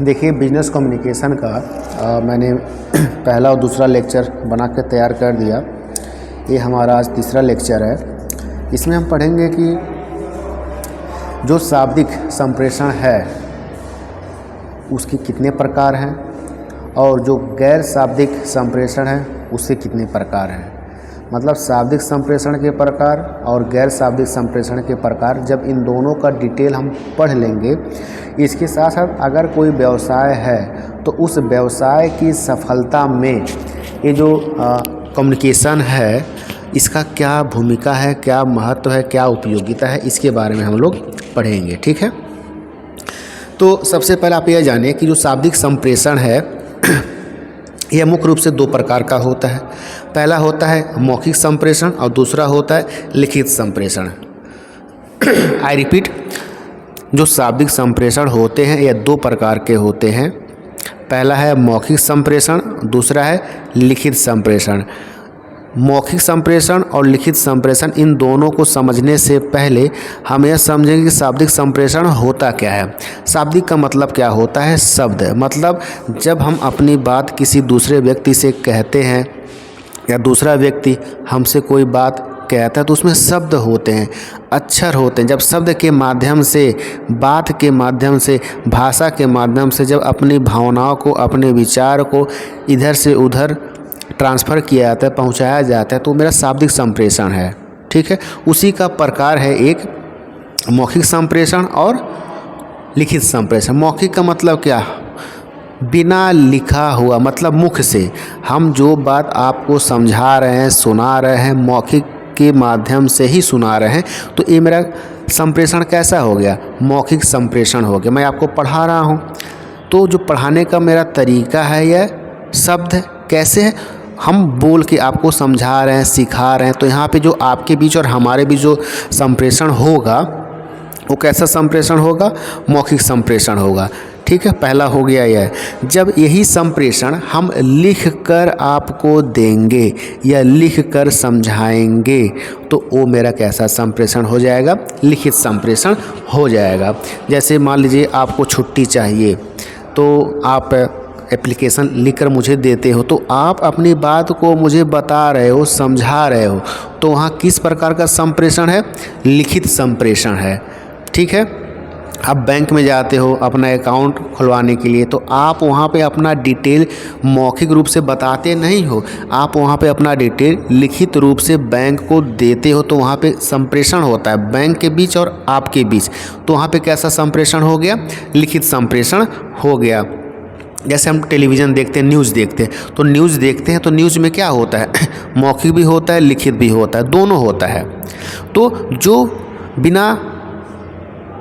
देखिए, business communication का मैंने पहला और दूसरा लेक्चर बना के तैयार कर दिया। ये हमारा आज तीसरा लेक्चर है। इसमें हम पढ़ेंगे कि जो शाब्दिक संप्रेषण है उसके कितने प्रकार हैं और जो गैर शाब्दिक संप्रेषण है उसके कितने प्रकार हैं। मतलब शाब्दिक संप्रेषण के प्रकार और गैर शाब्दिक संप्रेषण के प्रकार, जब इन दोनों का डिटेल हम पढ़ लेंगे। इसके साथ साथ अगर कोई व्यवसाय है तो उस व्यवसाय की सफलता में ये जो कम्युनिकेशन है इसका क्या भूमिका है, क्या महत्व है, क्या उपयोगिता है, इसके बारे में हम लोग पढ़ेंगे। ठीक है। तो सबसे पहले आप यह जानें कि जो शाब्दिक संप्रेषण है यह मुख्य रूप से दो प्रकार का होता है। पहला होता है मौखिक संप्रेषण और दूसरा होता है लिखित संप्रेषण। आई रिपीट, जो शाब्दिक संप्रेषण होते हैं यह दो प्रकार के होते हैं। पहला है मौखिक संप्रेषण, दूसरा है लिखित संप्रेषण। मौखिक संप्रेषण और लिखित संप्रेषण, इन दोनों को समझने से पहले हम यह समझेंगे कि शाब्दिक संप्रेषण होता क्या है। शाब्दिक का मतलब क्या होता है? शब्द। मतलब जब हम अपनी बात किसी दूसरे व्यक्ति से कहते हैं या दूसरा व्यक्ति हमसे कोई बात कहता है तो उसमें शब्द होते हैं, अक्षर होते हैं। जब शब्द के माध्यम से, बात के माध्यम से, भाषा के माध्यम से जब अपनी भावनाओं को, अपने विचार को इधर से उधर ट्रांसफ़र किया जाता है, पहुंचाया जाता है, तो मेरा शाब्दिक संप्रेषण है। ठीक है। उसी का प्रकार है एक मौखिक संप्रेषण और लिखित संप्रेषण। मौखिक का मतलब क्या? बिना लिखा हुआ, मतलब मुख से हम जो बात आपको समझा रहे हैं, सुना रहे हैं, मौखिक के माध्यम से ही सुना रहे हैं, तो ये मेरा संप्रेषण कैसा हो गया? मौखिक संप्रेषण हो गया। मैं आपको पढ़ा रहा हूँ तो जो पढ़ाने का मेरा तरीका है यह शब्द कैसे है, हम बोल के आपको समझा रहे हैं, सिखा रहे हैं। तो यहाँ पे जो आपके बीच और हमारे बीच जो संप्रेषण होगा वो कैसा संप्रेषण होगा? मौखिक संप्रेषण होगा। ठीक है। पहला हो गया यह। जब यही संप्रेषण हम लिख कर आपको देंगे या लिख कर समझाएंगे तो वो मेरा कैसा संप्रेषण हो जाएगा? लिखित संप्रेषण हो जाएगा। जैसे मान लीजिए आपको छुट्टी चाहिए तो आप एप्लीकेशन लिखकर मुझे देते हो, तो आप अपनी बात को मुझे बता रहे हो, समझा रहे हो, तो वहाँ किस प्रकार का संप्रेषण है? लिखित संप्रेषण है। ठीक है। आप बैंक में जाते हो अपना अकाउंट खुलवाने के लिए, तो आप वहाँ पे अपना डिटेल मौखिक रूप से बताते नहीं हो, आप वहाँ पे अपना डिटेल लिखित रूप से बैंक को देते हो, तो वहाँ पे संप्रेषण होता है बैंक के बीच और आपके बीच। तो वहाँ पे कैसा संप्रेषण हो गया? लिखित संप्रेषण हो गया। जैसे हम टेलीविज़न देखते हैं, न्यूज़ देखते हैं, तो न्यूज़ देखते हैं तो न्यूज़ में क्या होता है? मौखिक भी होता है, लिखित भी होता है, दोनों होता है। तो जो बिना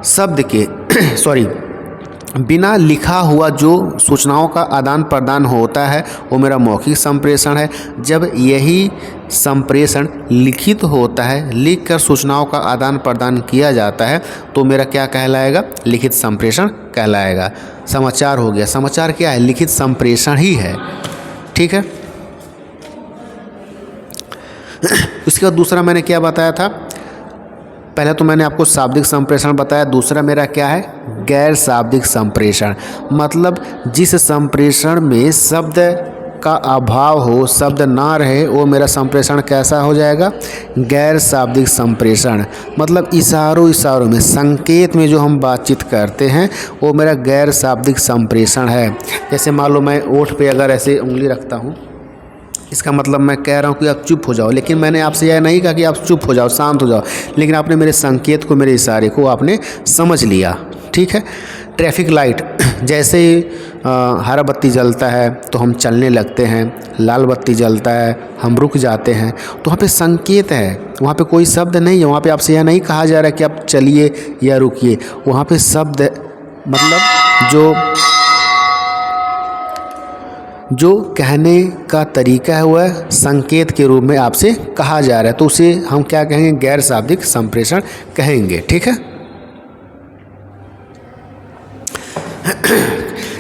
शब्द के बिना लिखा हुआ जो सूचनाओं का आदान प्रदान होता है वो मेरा मौखिक संप्रेषण है। जब यही संप्रेषण लिखित होता है, लिख कर सूचनाओं का आदान प्रदान किया जाता है, तो मेरा क्या कहलाएगा? लिखित संप्रेषण कहलाएगा। समाचार हो गया। समाचार क्या है? लिखित संप्रेषण ही है। ठीक है। इसके बाद दूसरा मैंने क्या बताया था? पहले तो मैंने आपको शाब्दिक संप्रेषण बताया, दूसरा मेरा क्या है? गैर शाब्दिक संप्रेषण। मतलब जिस संप्रेषण में शब्द का अभाव हो, शब्द ना रहे, वो मेरा संप्रेषण कैसा हो जाएगा? गैर शाब्दिक संप्रेषण। मतलब इशारों में, संकेत में जो हम बातचीत करते हैं वो मेरा गैर शाब्दिक संप्रेषण है। जैसे मान लो मैं ओठ पे अगर ऐसे उंगली रखता हूँ, इसका मतलब मैं कह रहा हूँ कि आप चुप हो जाओ, लेकिन मैंने आपसे यह नहीं कहा कि आप चुप हो जाओ, शांत हो जाओ, लेकिन आपने मेरे संकेत को, मेरे इशारे को आपने समझ लिया। ठीक है। ट्रैफिक लाइट, जैसे ही हरा बत्ती जलता है तो हम चलने लगते हैं, लाल बत्ती जलता है हम रुक जाते हैं, तो वहाँ पे संकेत है, वहाँ पे कोई शब्द नहीं है। वहाँ पे आपसे यह नहीं कहा जा रहा है कि आप चलिए या रुकिए, वहाँ पे शब्द मतलब जो कहने का तरीका है वह संकेत के रूप में आपसे कहा जा रहा है, तो उसे हम क्या कहेंगे? गैर शाब्दिक संप्रेषण कहेंगे। ठीक है।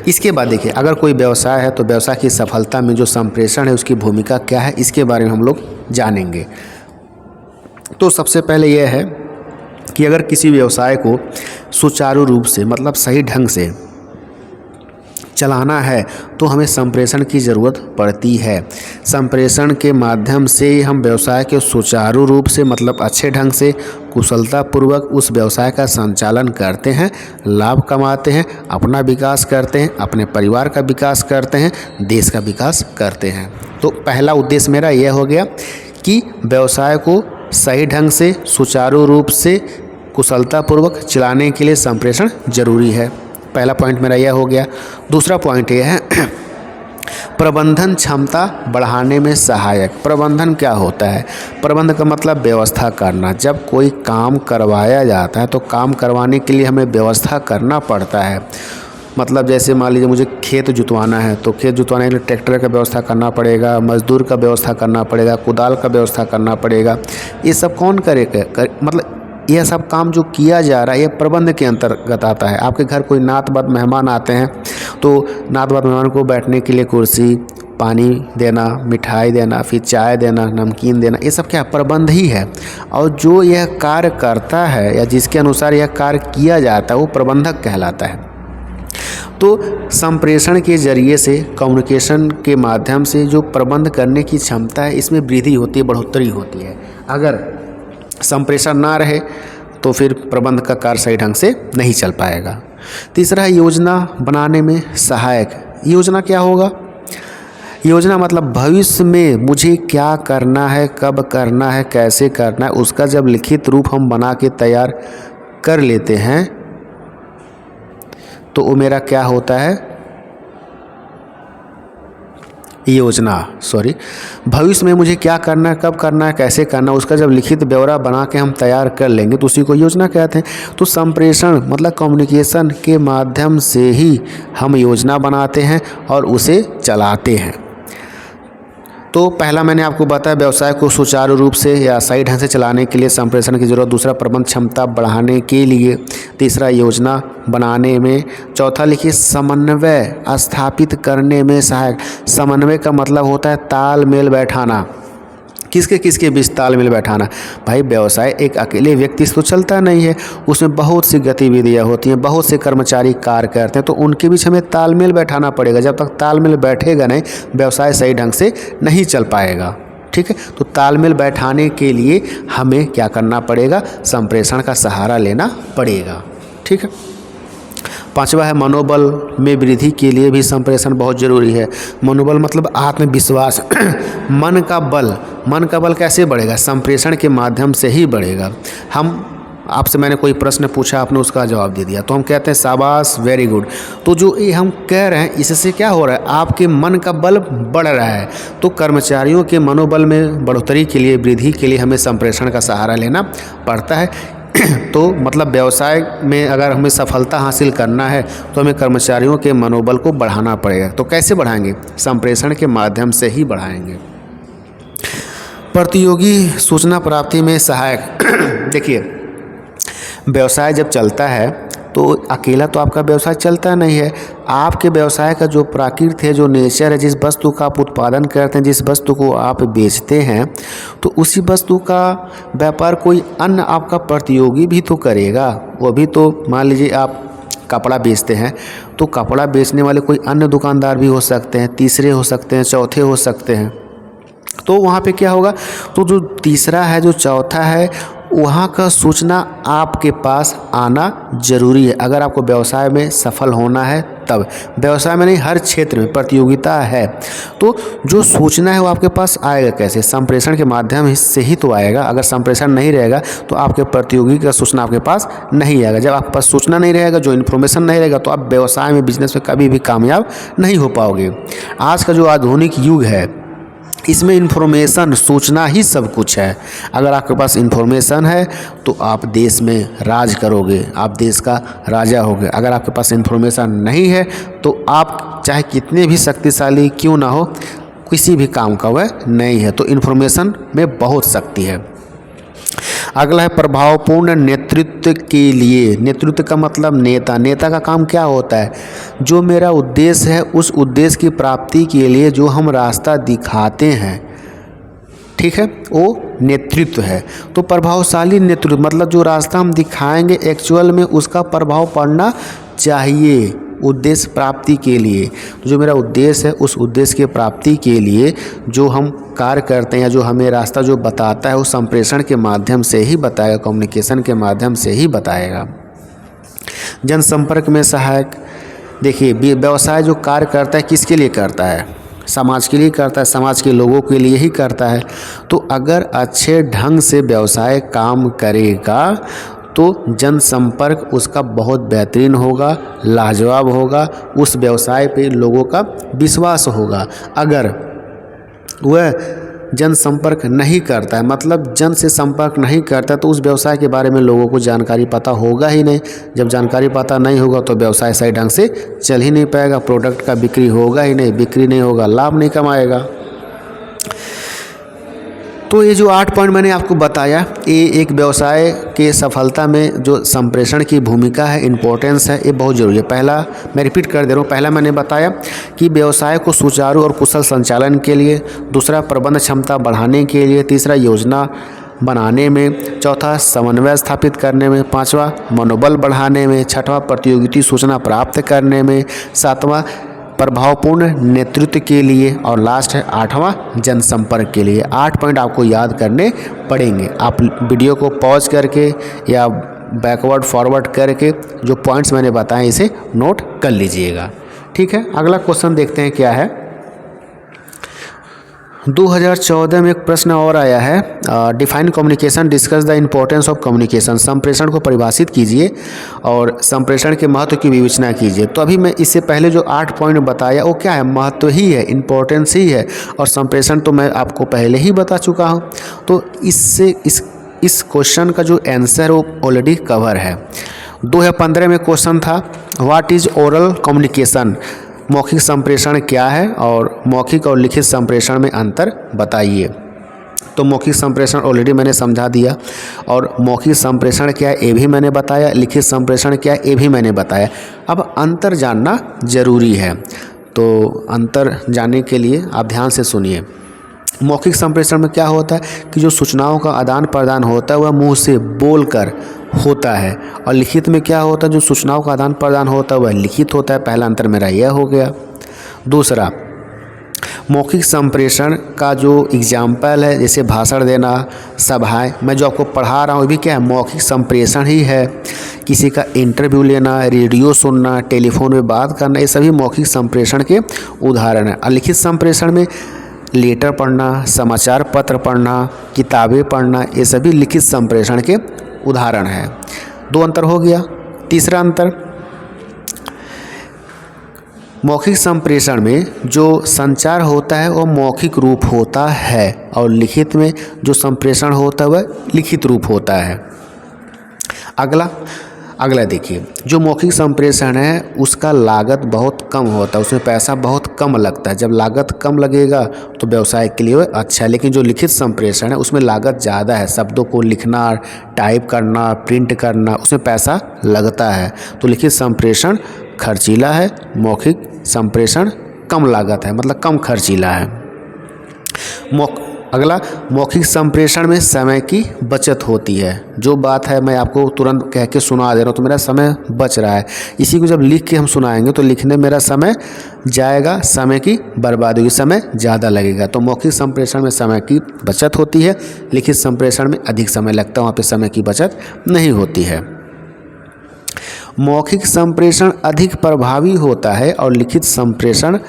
इसके बाद देखिए, अगर कोई व्यवसाय है तो व्यवसाय की सफलता में जो संप्रेषण है उसकी भूमिका क्या है, इसके बारे में हम लोग जानेंगे। तो सबसे पहले यह है कि अगर किसी व्यवसाय को सुचारू रूप से, मतलब सही ढंग से चलाना है तो हमें संप्रेषण की ज़रूरत पड़ती है। संप्रेषण के माध्यम से हम व्यवसाय के सुचारू रूप से मतलब अच्छे ढंग से कुशलतापूर्वक उस व्यवसाय का संचालन करते हैं, लाभ कमाते हैं, अपना विकास करते हैं, अपने परिवार का विकास करते हैं, देश का विकास करते हैं। तो पहला उद्देश्य मेरा यह हो गया कि व्यवसाय को सही ढंग से सुचारू रूप से कुशलतापूर्वक चलाने के लिए संप्रेषण जरूरी है। पहला पॉइंट मेरा यह हो गया। दूसरा पॉइंट यह है प्रबंधन क्षमता बढ़ाने में सहायक। प्रबंधन क्या होता है? प्रबंधन का मतलब व्यवस्था करना। जब कोई काम करवाया जाता है तो काम करवाने के लिए हमें व्यवस्था करना पड़ता है। मतलब जैसे मान लीजिए मुझे खेत जुतवाना है तो खेत जुतवाने के लिए ट्रैक्टर का व्यवस्था करना पड़ेगा, मजदूर का व्यवस्था करना पड़ेगा, कुदाल का व्यवस्था करना पड़ेगा। ये सब कौन करेगा? मतलब यह सब काम जो किया जा रहा है ये प्रबंध के अंतर्गत आता है। आपके घर कोई नात बात मेहमान आते हैं तो नात बात मेहमान को बैठने के लिए कुर्सी, पानी देना, मिठाई देना, फिर चाय देना, नमकीन देना, ये सब क्या प्रबंध ही है। और जो यह कार्य करता है या जिसके अनुसार यह कार्य किया जाता है वो प्रबंधक कहलाता है। तो संप्रेषण के जरिए से, कम्युनिकेशन के माध्यम से जो प्रबंध करने की क्षमता है इसमें वृद्धि होती है, बढ़ोतरी होती है। अगर संप्रेषण ना रहे तो फिर प्रबंध का कार्य सही ढंग से नहीं चल पाएगा। तीसरा है योजना बनाने में सहायक। योजना क्या होगा? योजना मतलब भविष्य में मुझे क्या करना है, कब करना है, कैसे करना है, उसका जब लिखित रूप हम बना के तैयार कर लेते हैं तो वो मेरा क्या होता है? योजना। भविष्य में मुझे क्या करना है, कब करना है, कैसे करना है, उसका जब लिखित ब्यौरा बना के हम तैयार कर लेंगे तो उसी को योजना कहते हैं। तो संप्रेषण मतलब कम्युनिकेशन के माध्यम से ही हम योजना बनाते हैं और उसे चलाते हैं। तो पहला मैंने आपको बताया व्यवसाय को सुचारू रूप से या सही ढंग से चलाने के लिए संप्रेषण की ज़रूरत। दूसरा प्रबंध क्षमता बढ़ाने के लिए। तीसरा योजना बनाने में। चौथा लिखिए समन्वय स्थापित करने में सहायक। समन्वय का मतलब होता है तालमेल बैठाना। किसके किसके बीच तालमेल बैठाना? भाई व्यवसाय एक अकेले व्यक्ति से तो चलता नहीं है, उसमें बहुत सी गतिविधियां होती हैं, बहुत से कर्मचारी कार्य करते हैं, तो उनके बीच हमें तालमेल बैठाना पड़ेगा। जब तक तालमेल बैठेगा नहीं व्यवसाय सही ढंग से नहीं चल पाएगा। ठीक है, तो तालमेल बैठाने के लिए हमें क्या करना पड़ेगा? संप्रेषण का सहारा लेना पड़ेगा। ठीक है। पांचवा है मनोबल में वृद्धि के लिए भी संप्रेषण बहुत ज़रूरी है। मनोबल मतलब आत्मविश्वास मन का बल कैसे बढ़ेगा? संप्रेषण के माध्यम से ही बढ़ेगा। आपसे मैंने कोई प्रश्न पूछा, आपने उसका जवाब दे दिया तो हम कहते हैं शाबाश, वेरी गुड। तो जो ये हम कह रहे हैं इससे क्या हो रहा है? आपके मन का बल बढ़ रहा है। तो कर्मचारियों के मनोबल में बढ़ोतरी के लिए, वृद्धि के लिए हमें संप्रेषण का सहारा लेना पड़ता है। तो मतलब व्यवसाय में अगर हमें सफलता हासिल करना है तो हमें कर्मचारियों के मनोबल को बढ़ाना पड़ेगा। तो कैसे बढ़ाएंगे? संप्रेषण के माध्यम से ही बढ़ाएंगे। प्रतियोगी सूचना प्राप्ति में सहायक। देखिए व्यवसाय जब चलता है तो अकेला तो आपका व्यवसाय चलता नहीं है। आपके व्यवसाय का जो प्रकृति है, जो नेचर है, जिस वस्तु का आप उत्पादन करते हैं, जिस वस्तु को आप बेचते हैं, तो उसी वस्तु का व्यापार कोई अन्य आपका प्रतियोगी भी तो करेगा। वो भी तो मान लीजिए आप कपड़ा बेचते हैं तो कपड़ा बेचने वाले कोई अन्य दुकानदार भी हो सकते हैं, तीसरे हो सकते हैं, चौथे हो सकते हैं। तो वहाँ पे क्या होगा? तो जो तीसरा है, जो चौथा है, वहाँ का सूचना आपके पास आना जरूरी है। अगर आपको व्यवसाय में सफल होना है तब। व्यवसाय में नहीं, हर क्षेत्र में प्रतियोगिता है तो जो सूचना है वो आपके पास आएगा कैसे? संप्रेषण के माध्यम से ही तो आएगा। अगर संप्रेषण नहीं रहेगा तो आपके प्रतियोगी का सूचना आपके पास नहीं आएगा। जब आपके पास सूचना नहीं रहेगा, जो इन्फॉर्मेशन नहीं रहेगा, तो आप व्यवसाय में, बिजनेस में कभी भी कामयाब नहीं हो पाओगे। आज का जो आधुनिक युग है इसमें इन्फॉर्मेशन, सूचना ही सब कुछ है। अगर आपके पास इन्फॉर्मेशन है तो आप देश में राज करोगे, आप देश का राजा होगे। अगर आपके पास इन्फॉर्मेशन नहीं है तो आप चाहे कितने भी शक्तिशाली क्यों ना हो, किसी भी काम का वह नहीं है। तो इन्फॉर्मेशन में बहुत शक्ति है। अगला है प्रभावपूर्ण नेतृत्व के लिए। नेतृत्व का मतलब नेता। नेता का काम क्या होता है? जो मेरा उद्देश्य है उस उद्देश्य की प्राप्ति के लिए जो हम रास्ता दिखाते हैं, ठीक है, वो नेतृत्व है। तो प्रभावशाली नेतृत्व मतलब जो रास्ता हम दिखाएंगे एक्चुअल में उसका प्रभाव पड़ना चाहिए। उद्देश्य प्राप्ति के लिए, तो जो मेरा उद्देश्य है उस उद्देश्य के प्राप्ति के लिए जो हम कार्य करते हैं या जो हमें रास्ता जो बताता है वो संप्रेषण के माध्यम से ही बताएगा, कम्युनिकेशन के माध्यम से ही बताएगा। जनसंपर्क में सहायक, देखिए व्यवसाय जो कार्य करता है किसके लिए करता है, समाज के लिए करता है, समाज के लोगों के लिए ही करता है। तो अगर अच्छे ढंग से व्यवसाय काम करेगा तो जनसंपर्क उसका बहुत बेहतरीन होगा, लाजवाब होगा, उस व्यवसाय पे लोगों का विश्वास होगा। अगर वह जनसंपर्क नहीं करता है, मतलब जन से संपर्क नहीं करता, तो उस व्यवसाय के बारे में लोगों को जानकारी पता होगा ही नहीं। जब जानकारी पता नहीं होगा तो व्यवसाय सही ढंग से चल ही नहीं पाएगा, प्रोडक्ट का बिक्री होगा ही नहीं, बिक्री नहीं होगा, लाभ नहीं कमाएगा। तो ये जो 8 पॉइंट मैंने आपको बताया, ये एक व्यवसाय के सफलता में जो संप्रेषण की भूमिका है, इम्पोर्टेंस है, ये बहुत ज़रूरी है। पहला मैं रिपीट कर दे रहा हूँ, पहला मैंने बताया कि व्यवसाय को सुचारू और कुशल संचालन के लिए, दूसरा प्रबंध क्षमता बढ़ाने के लिए, तीसरा योजना बनाने में, चौथा समन्वय स्थापित करने में, पाँचवा मनोबल बढ़ाने में, छठवां प्रतियोगिता सूचना प्राप्त करने में, सातवां प्रभावपूर्ण नेतृत्व के लिए, और लास्ट है 8वां जनसंपर्क के लिए। 8 पॉइंट आपको याद करने पड़ेंगे। आप वीडियो को पॉज करके या बैकवर्ड फॉरवर्ड करके जो पॉइंट्स मैंने बताए इसे नोट कर लीजिएगा। ठीक है, अगला क्वेश्चन देखते हैं क्या है। 2014 में एक प्रश्न और आया है, define communication, discuss the importance of communication. संप्रेषण को परिभाषित कीजिए और संप्रेषण के महत्व की विवेचना कीजिए। तो अभी मैं इससे पहले जो 8 पॉइंट बताया वो क्या है, महत्व ही है, इम्पोर्टेंस ही है, और संप्रेषण तो मैं आपको पहले ही बता चुका हूँ। तो इससे इस क्वेश्चन का जो आंसर वो ऑलरेडी कवर है। 2015 में क्वेश्चन था, व्हाट इज़ ओरल कम्युनिकेशन, मौखिक संप्रेषण क्या है और मौखिक और लिखित संप्रेषण में अंतर बताइए। तो मौखिक संप्रेषण ऑलरेडी मैंने समझा दिया, और मौखिक संप्रेषण क्या है ये भी मैंने बताया, लिखित संप्रेषण क्या है ये भी मैंने बताया। अब अंतर जानना जरूरी है, तो अंतर जानने के लिए आप ध्यान से सुनिए। मौखिक संप्रेषण में क्या होता है कि जो सूचनाओं का आदान प्रदान होता है वह मुंह से बोलकर होता है, और लिखित में क्या होता है, जो सूचनाओं का आदान प्रदान होता है वह लिखित होता है। पहला अंतर मेरा यह हो गया। दूसरा, मौखिक संप्रेषण का जो एग्जाम्पल है, जैसे भाषण देना, सभाएं, मैं जो आपको पढ़ा रहा हूँ भी क्या है, मौखिक संप्रेषण ही है। किसी का इंटरव्यू लेना, रेडियो सुनना, टेलीफोन में बात करना, ये सभी मौखिक संप्रेषण के उदाहरण हैं। और लिखित संप्रेषण में लेटर पढ़ना, समाचार पत्र पढ़ना, किताबें पढ़ना, ये सभी लिखित संप्रेषण के उदाहरण है। 2 अंतर हो गया। तीसरा अंतर, मौखिक संप्रेषण में जो संचार होता है वह मौखिक रूप होता है, और लिखित में जो संप्रेषण होता है वह लिखित रूप होता है। अगला देखिए, जो मौखिक संप्रेषण है उसका लागत बहुत कम होता है, उसमें पैसा बहुत कम लगता है। जब लागत कम लगेगा तो व्यवसाय के लिए अच्छा है। लेकिन जो लिखित संप्रेषण है उसमें लागत ज़्यादा है, शब्दों को लिखना, टाइप करना, प्रिंट करना, उसमें पैसा लगता है। तो लिखित संप्रेषण खर्चीला है, मौखिक संप्रेषण कम लागत है, मतलब कम खर्चीला है। अगला, मौखिक संप्रेषण में समय की बचत होती है। जो बात है मैं आपको तुरंत कह के सुना दे रहा हूँ तो मेरा समय बच रहा है। इसी को जब लिख के हम सुनाएंगे तो लिखने में मेरा समय जाएगा, समय की बर्बादी होगी, समय ज़्यादा लगेगा। तो मौखिक संप्रेषण में समय की बचत होती है, लिखित संप्रेषण में अधिक समय लगता है, वहाँ पर समय की बचत नहीं होती है। मौखिक संप्रेषण अधिक प्रभावी होता है और लिखित संप्रेषण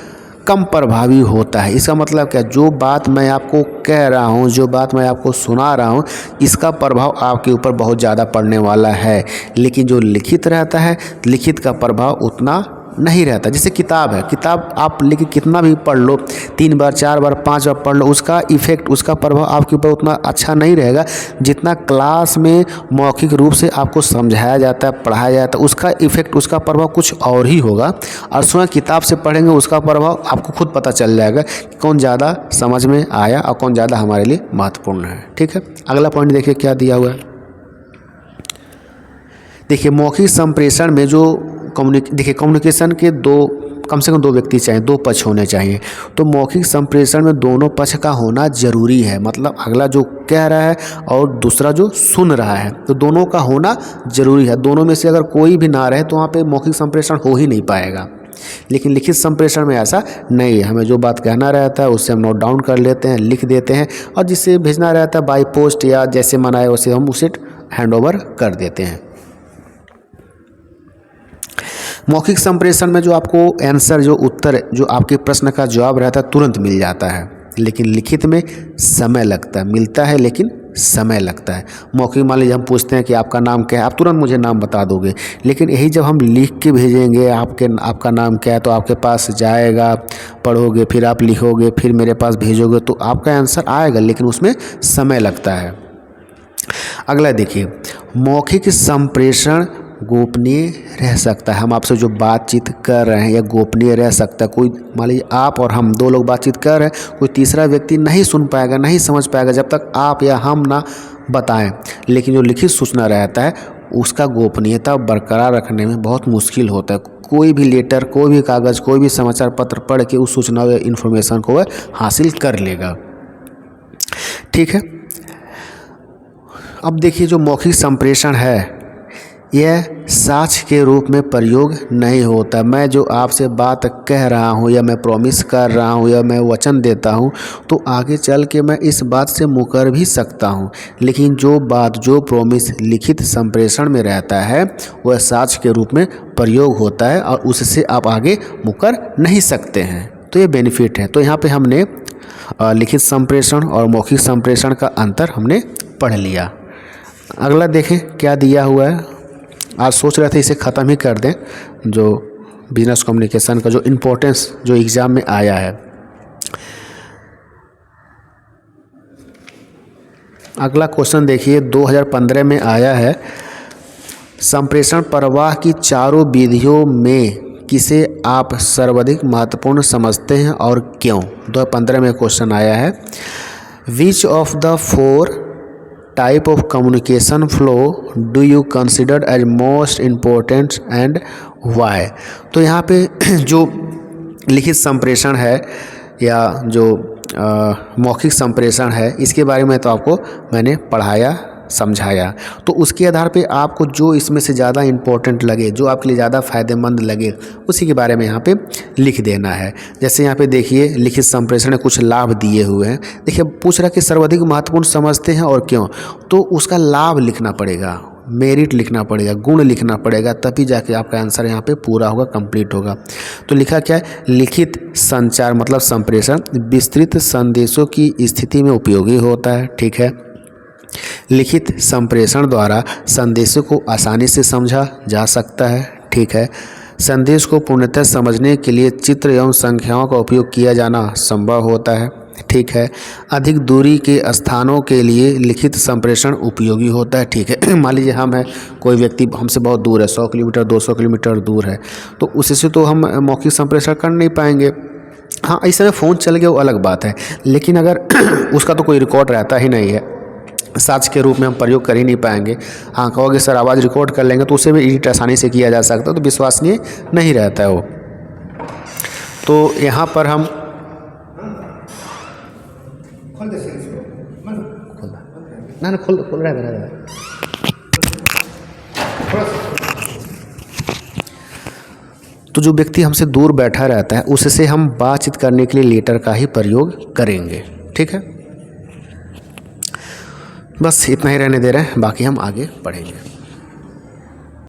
कम प्रभावी होता है। इसका मतलब क्या, जो बात मैं आपको कह रहा हूँ, जो बात मैं आपको सुना रहा हूँ, इसका प्रभाव आपके ऊपर बहुत ज़्यादा पड़ने वाला है। लेकिन जो लिखित रहता है, लिखित का प्रभाव उतना नहीं रहता। जैसे किताब है, किताब आप लेके कितना भी पढ़ लो, 3 बार 4 बार 5 बार पढ़ लो, उसका इफ़ेक्ट, उसका प्रभाव आपके ऊपर उतना अच्छा नहीं रहेगा जितना क्लास में मौखिक रूप से आपको समझाया जाता है, पढ़ाया जाता है। उसका इफ़ेक्ट, उसका प्रभाव कुछ और ही होगा। और स्वयं किताब से पढ़ेंगे उसका प्रभाव आपको खुद पता चल जाएगा कि कौन ज़्यादा समझ में आया और कौन ज़्यादा हमारे लिए महत्वपूर्ण है। ठीक है, अगला पॉइंट देखिए क्या दिया हुआ है। देखिए, मौखिक संप्रेषण में जो कम्युनिकेशन के 2 कम से कम 2 व्यक्ति चाहिए, 2 पक्ष होने चाहिए। तो मौखिक संप्रेषण में दोनों पक्ष का होना ज़रूरी है, मतलब अगला जो कह रहा है और दूसरा जो सुन रहा है, तो दोनों का होना ज़रूरी है। दोनों में से अगर कोई भी ना रहे तो वहाँ पे मौखिक संप्रेषण हो ही नहीं पाएगा। लेकिन लिखित संप्रेषण में ऐसा नहीं है, हमें जो बात कहना रहता है उससे हम नोट डाउन कर लेते हैं, लिख देते हैं, और जिसे भेजना रहता है बाई पोस्ट या जैसे मन आए वैसे हम उसे हैंड ओवर कर देते हैं। मौखिक संप्रेषण में जो आपको आंसर, जो उत्तर, जो आपके प्रश्न का जवाब रहता है तुरंत मिल जाता है, लेकिन लिखित में समय लगता है, मिलता है लेकिन समय लगता है। मौखिक मान लीजिए हम पूछते हैं कि आपका नाम क्या है, आप तुरंत मुझे नाम बता दोगे, लेकिन यही जब हम लिख के भेजेंगे आपका नाम क्या है, तो आपके पास जाएगा, पढ़ोगे, फिर आप लिखोगे, फिर मेरे पास भेजोगे, तो आपका आंसर आएगा, लेकिन उसमें समय लगता है। अगला देखिए, मौखिक संप्रेषण गोपनीय रह सकता है। हम आपसे जो बातचीत कर रहे हैं यह गोपनीय रह सकता है। कोई मान लीजिए आप और हम 2 लोग बातचीत कर रहे हैं, कोई तीसरा व्यक्ति नहीं सुन पाएगा, नहीं समझ पाएगा जब तक आप या हम ना बताएं। लेकिन जो लिखित सूचना रहता है उसका गोपनीयता बरकरार रखने में बहुत मुश्किल होता है। कोई भी लेटर, कोई भी कागज़, कोई भी समाचार पत्र पढ़ के उस सूचना या इन्फॉर्मेशन को वह हासिल कर लेगा। ठीक है, अब देखिए जो मौखिक संप्रेषण है यह साक्ष्य के रूप में प्रयोग नहीं होता। मैं जो आपसे बात कह रहा हूँ या मैं प्रॉमिस कर रहा हूँ या मैं वचन देता हूँ, तो आगे चल के मैं इस बात से मुकर भी सकता हूँ, लेकिन जो बात, जो प्रॉमिस लिखित संप्रेषण में रहता है वह साक्ष्य के रूप में प्रयोग होता है और उससे आप आगे मुकर नहीं सकते हैं। तो ये बेनिफिट है। तो यहाँ पे हमने लिखित संप्रेषण और मौखिक संप्रेषण का अंतर हमने पढ़ लिया। अगला देखें क्या दिया हुआ है। आज सोच रहे थे इसे ख़त्म ही कर दें, जो बिजनेस कम्युनिकेशन का जो इम्पोर्टेंस जो एग्ज़ाम में आया है। अगला क्वेश्चन देखिए, 2015 में आया है, संप्रेषण प्रवाह की चारों विधियों में किसे आप सर्वाधिक महत्वपूर्ण समझते हैं और क्यों? 2015 में क्वेश्चन आया है, which of the 4 type of communication flow do you consider as most important and why? तो यहाँ पे जो लिखित संप्रेषण है या जो मौखिक संप्रेषण है, इसके बारे में तो आपको मैंने पढ़ाया, समझाया। तो उसके आधार पे आपको जो इसमें से ज़्यादा इम्पोर्टेंट लगे, जो आपके लिए ज़्यादा फ़ायदेमंद लगे, उसी के बारे में यहाँ पे लिख देना है। जैसे यहाँ पे देखिए लिखित संप्रेषण में कुछ लाभ दिए हुए हैं। देखिए पूछ रहा है कि सर्वाधिक महत्वपूर्ण समझते हैं और क्यों, तो उसका लाभ लिखना पड़ेगा, मेरिट लिखना पड़ेगा, गुण लिखना पड़ेगा, तभी जाके आपका आंसर यहाँ पे पूरा होगा, कंप्लीट होगा। तो लिखा क्या है, लिखित संचार मतलब संप्रेषण विस्तृत संदेशों की स्थिति में उपयोगी होता है। ठीक है, लिखित संप्रेषण द्वारा संदेशों को आसानी से समझा जा सकता है। ठीक है, संदेश को पूर्णतः समझने के लिए चित्र एवं संख्याओं का उपयोग किया जाना संभव होता है। ठीक है, अधिक दूरी के स्थानों के लिए लिखित संप्रेषण उपयोगी होता है। ठीक है, मान लीजिए हम हैं, कोई व्यक्ति हमसे बहुत दूर है, 100 किलोमीटर 200 किलोमीटर दूर है, तो उससे तो हम मौखिक संप्रेषण कर नहीं पाएंगे। हाँ, इस समय फ़ोन चल गया वो अलग बात है, लेकिन अगर उसका तो कोई रिकॉर्ड रहता ही नहीं है, साक्ष्य के रूप में हम प्रयोग कर ही नहीं पाएंगे। हाँ, कहोगे सर आवाज़ रिकॉर्ड कर लेंगे, तो उसे भी एडिट आसानी से किया जा सकता है, तो विश्वसनीय नहीं रहता है वो। तो यहाँ पर हम खोल रहा है। तो जो व्यक्ति हमसे दूर बैठा रहता है उससे हम बातचीत करने के लिए लेटर का ही प्रयोग करेंगे। ठीक है, बस इतना ही रहने दे रहे हैं, बाकी हम आगे पढ़ेंगे।